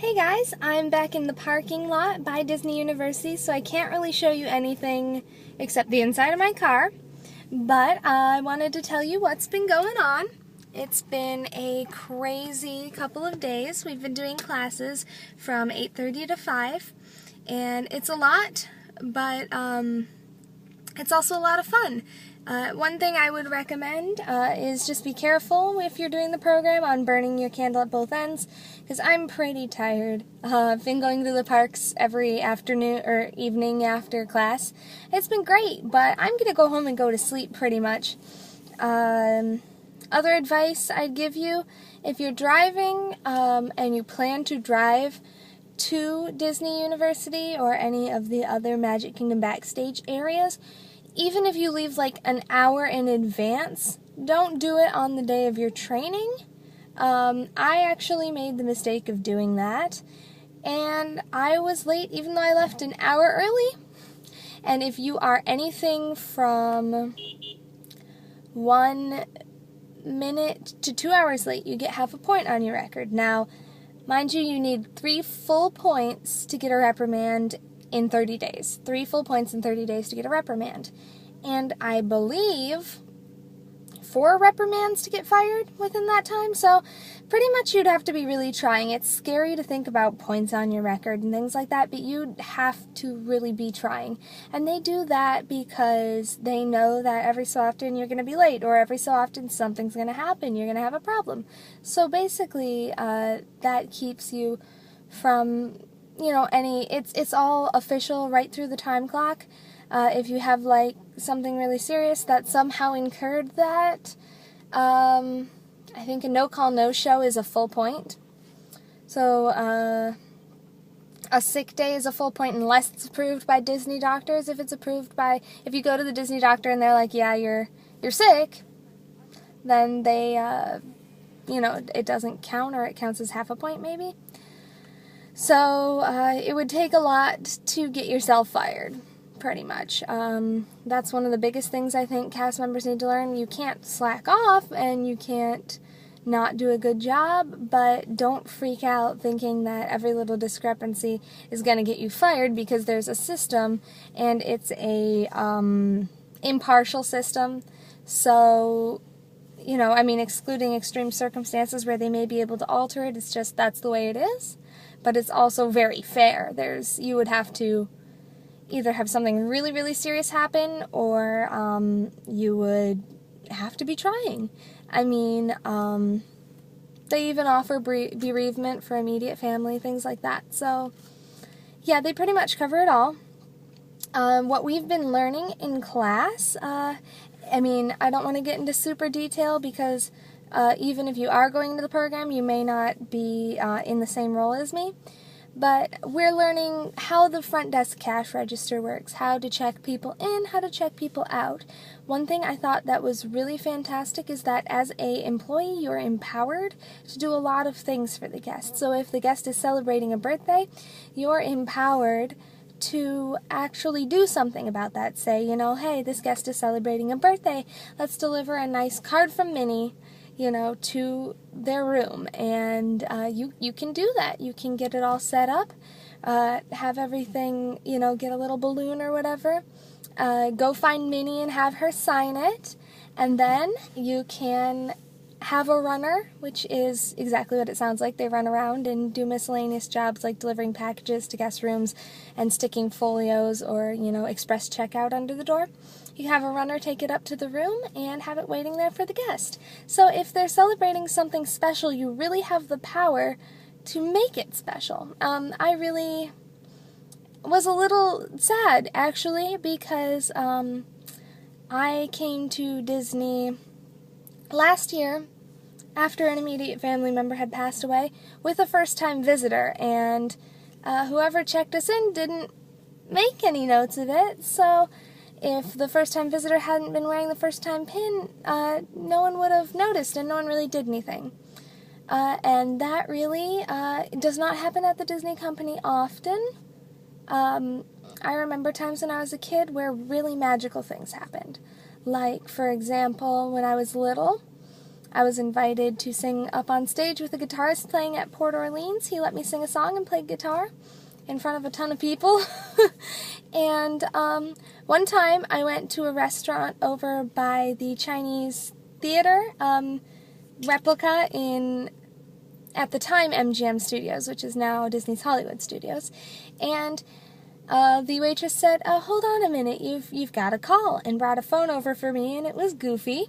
Hey guys, I'm back in the parking lot by Disney University, so I can't really show you anything except the inside of my car, but I wanted to tell you what's been going on. It's been a crazy couple of days. We've been doing classes from 8:30 to 5, and it's a lot, but it's also a lot of fun. One thing I would recommend is just be careful if you're doing the program on burning your candle at both ends, because I'm pretty tired. I've been going to the parks every afternoon or evening after class. It's been great, but I'm going to go home and go to sleep pretty much. Other advice I'd give you, if you're driving and you plan to drive to Disney University or any of the other Magic Kingdom backstage areas, even if you leave like an hour in advance, don't do it on the day of your training. I actually made the mistake of doing that, and I was late even though I left an hour early. And if you are anything from 1 minute to 2 hours late, you get half a point on your record. Now, mind you, you need 3 full points to get a reprimand in 30 days. 3 full points in 30 days to get a reprimand. And I believe 4 reprimands to get fired within that time. So pretty much you'd have to be really trying. It's scary to think about points on your record and things like that, but you'd have to really be trying. And they do that because they know that every so often you're going to be late, or every so often something's going to happen. You're going to have a problem. So basically that keeps you from it's all official right through the time clock. If you have like something really serious that somehow incurred that, I think a no-call, no-show is a full point. So a sick day is a full point unless it's approved by Disney doctors. If you go to the Disney doctor and they're like, yeah, you're sick, then they, it doesn't count, or it counts as half a point maybe. So it would take a lot to get yourself fired, pretty much. That's one of the biggest things I think cast members need to learn. You can't slack off and you can't not do a good job, but don't freak out thinking that every little discrepancy is going to get you fired, because there's a system, and it's a impartial system. So excluding extreme circumstances where they may be able to alter it, it's just that's the way it is. But it's also very fair. You would have to either have something really, really serious happen, or you would have to be trying. They even offer bereavement for immediate family, things like that. So, yeah, they pretty much cover it all. What we've been learning in class, I don't want to get into super detail because even if you are going to the program, you may not be in the same role as me. But we're learning how the front desk cash register works, how to check people in, how to check people out. One thing I thought that was really fantastic is that as an employee, you're empowered to do a lot of things for the guest. So if the guest is celebrating a birthday, you're empowered to actually do something about that. Say, hey, this guest is celebrating a birthday. Let's deliver a nice card from Minnie, to their room. And you can do that. You can get it all set up, have everything, get a little balloon or whatever, go find Minnie and have her sign it, and then you can have a runner, which is exactly what it sounds like. They run around and do miscellaneous jobs like delivering packages to guest rooms and sticking folios or, express checkout under the door. You have a runner take it up to the room and have it waiting there for the guest. So if they're celebrating something special, you really have the power to make it special. I really was a little sad, actually, because I came to Disney last year after an immediate family member had passed away with a first-time visitor, and whoever checked us in didn't make any notes of it. So if the first-time visitor hadn't been wearing the first-time pin, no one would have noticed, and no one really did anything. And that really does not happen at the Disney Company often. I remember times when I was a kid where really magical things happened. Like, for example, when I was little, I was invited to sing up on stage with a guitarist playing at Port Orleans. He let me sing a song and play guitar in front of a ton of people. And one time I went to a restaurant over by the Chinese Theater replica at the time, MGM Studios, which is now Disney's Hollywood Studios. And the waitress said, hold on a minute, you've got a call, and brought a phone over for me, and it was Goofy.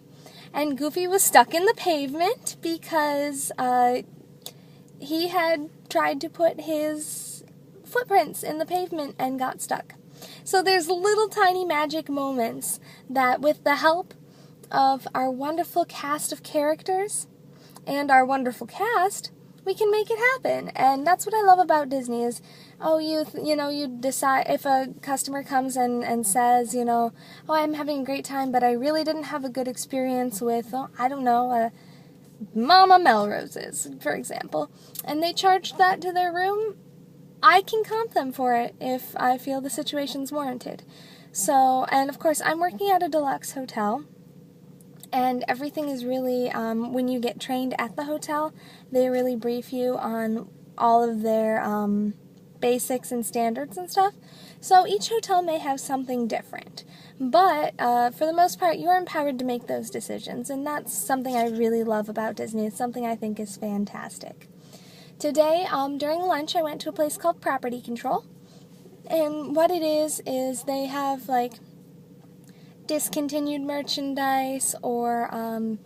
And Goofy was stuck in the pavement because he had tried to put his footprints in the pavement and got stuck. So there's little tiny magic moments that, with the help of our wonderful cast of characters and our wonderful cast, we can make it happen. And that's what I love about Disney is, you decide, if a customer comes and says, oh, I'm having a great time, but I really didn't have a good experience with, Mama Melrose's, for example, and they charged that to their room, I can comp them for it if I feel the situation's warranted. So, and of course, I'm working at a deluxe hotel, and everything is really, when you get trained at the hotel, they really brief you on all of their basics and standards and stuff. So each hotel may have something different. But for the most part, you're empowered to make those decisions, and that's something I really love about Disney. It's something I think is fantastic. Today, during lunch, I went to a place called Property Control, and what it is they have, like, discontinued merchandise or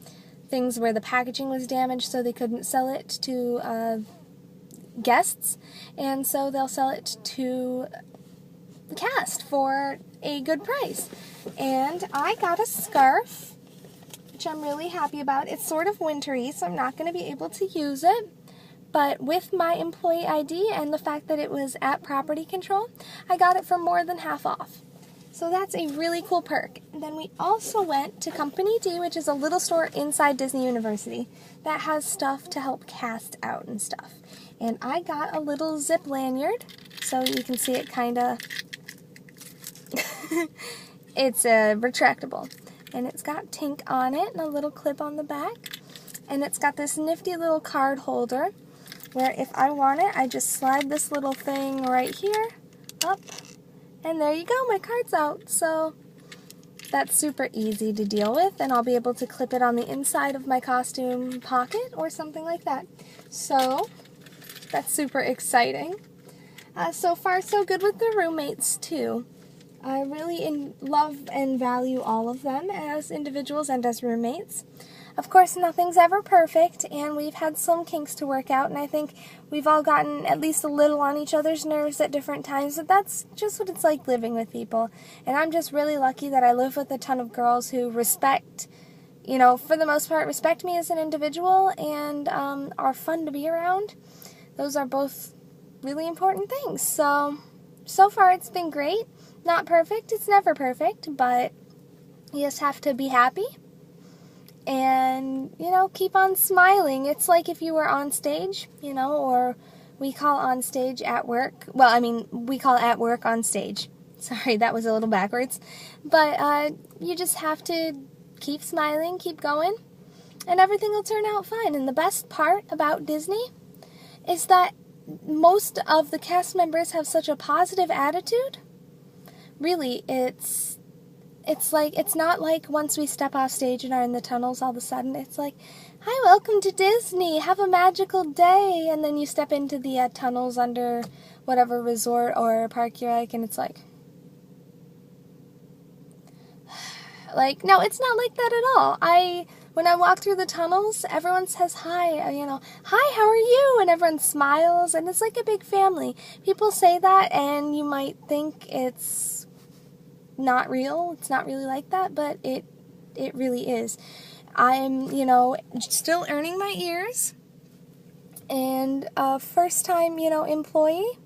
things where the packaging was damaged so they couldn't sell it to guests, and so they'll sell it to the cast for a good price. And I got a scarf, which I'm really happy about. It's sort of wintry, so I'm not going to be able to use it. But with my employee ID and the fact that it was at Property Control, I got it for more than half off. So that's a really cool perk. And then we also went to Company D, which is a little store inside Disney University that has stuff to help cast out and stuff. And I got a little zip lanyard, so you can see it kind of... It's retractable. And it's got Tink on it and a little clip on the back. And it's got this nifty little card holder where if I want it, I just slide this little thing right here, up, and there you go, my card's out. So that's super easy to deal with, and I'll be able to clip it on the inside of my costume pocket or something like that. So that's super exciting. So far, so good with the roommates, too. I really love and value all of them as individuals and as roommates. Of course, nothing's ever perfect, and we've had some kinks to work out, and I think we've all gotten at least a little on each other's nerves at different times, but that's just what it's like living with people. And I'm just really lucky that I live with a ton of girls who respect, for the most part, respect me as an individual and are fun to be around. Those are both really important things. So far it's been great. Not perfect, it's never perfect, but you just have to be happy. And, keep on smiling. It's like if you were on stage, or we call on stage at work. Well, we call at work on stage. Sorry, that was a little backwards. But you just have to keep smiling, keep going, and everything will turn out fine. And the best part about Disney is that most of the cast members have such a positive attitude. Really, it's not like once we step off stage and are in the tunnels, all of a sudden it's like, hi, welcome to Disney, have a magical day, and then you step into the tunnels under whatever resort or park you're like, and it's like, no, it's not like that at all. When I walk through the tunnels, everyone says hi, hi, how are you? And everyone smiles, and it's like a big family. People say that, and you might think it's not real. It's not really like that, but it really is. I'm, still earning my ears, and first time, employee.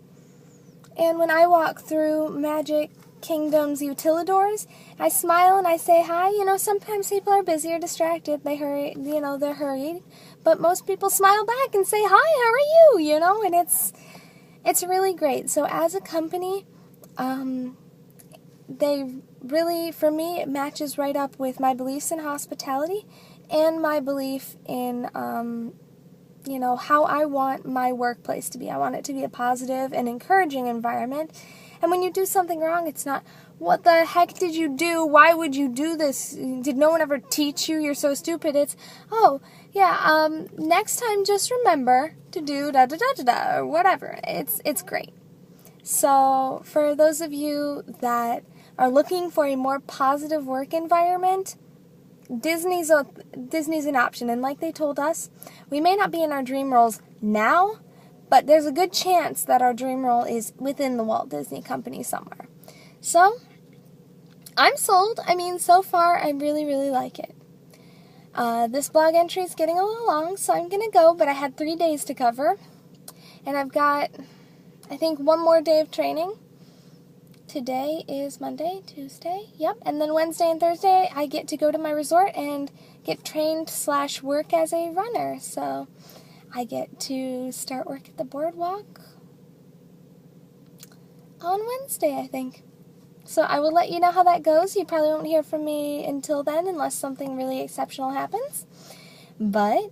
And when I walk through Magic Kingdom's utilidors, I smile and I say hi. Sometimes people are busy or distracted. They hurry, they're hurried. But most people smile back and say, hi, how are you? And it's really great. So as a company, they really, for me, it matches right up with my beliefs in hospitality and my belief in, how I want my workplace to be. I want it to be a positive and encouraging environment. And when you do something wrong, it's not, what the heck did you do? Why would you do this? Did no one ever teach you? You're so stupid. It's, oh, yeah, next time just remember to do da-da-da-da-da, or whatever. It's great. So for those of you that are looking for a more positive work environment, Disney's an option. And like they told us, we may not be in our dream roles now, but there's a good chance that our dream role is within the Walt Disney Company somewhere. So, I'm sold. I mean, so far, I really, really like it. This blog entry is getting a little long, so I'm going to go, but I had 3 days to cover. And I've got, I think, one more day of training. Today is Monday, Tuesday, yep. And then Wednesday and Thursday, I get to go to my resort and get trained / work as a runner. So I get to start work at the boardwalk on Wednesday, I think. So I will let you know how that goes. You probably won't hear from me until then unless something really exceptional happens. But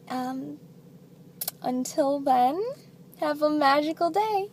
until then, have a magical day.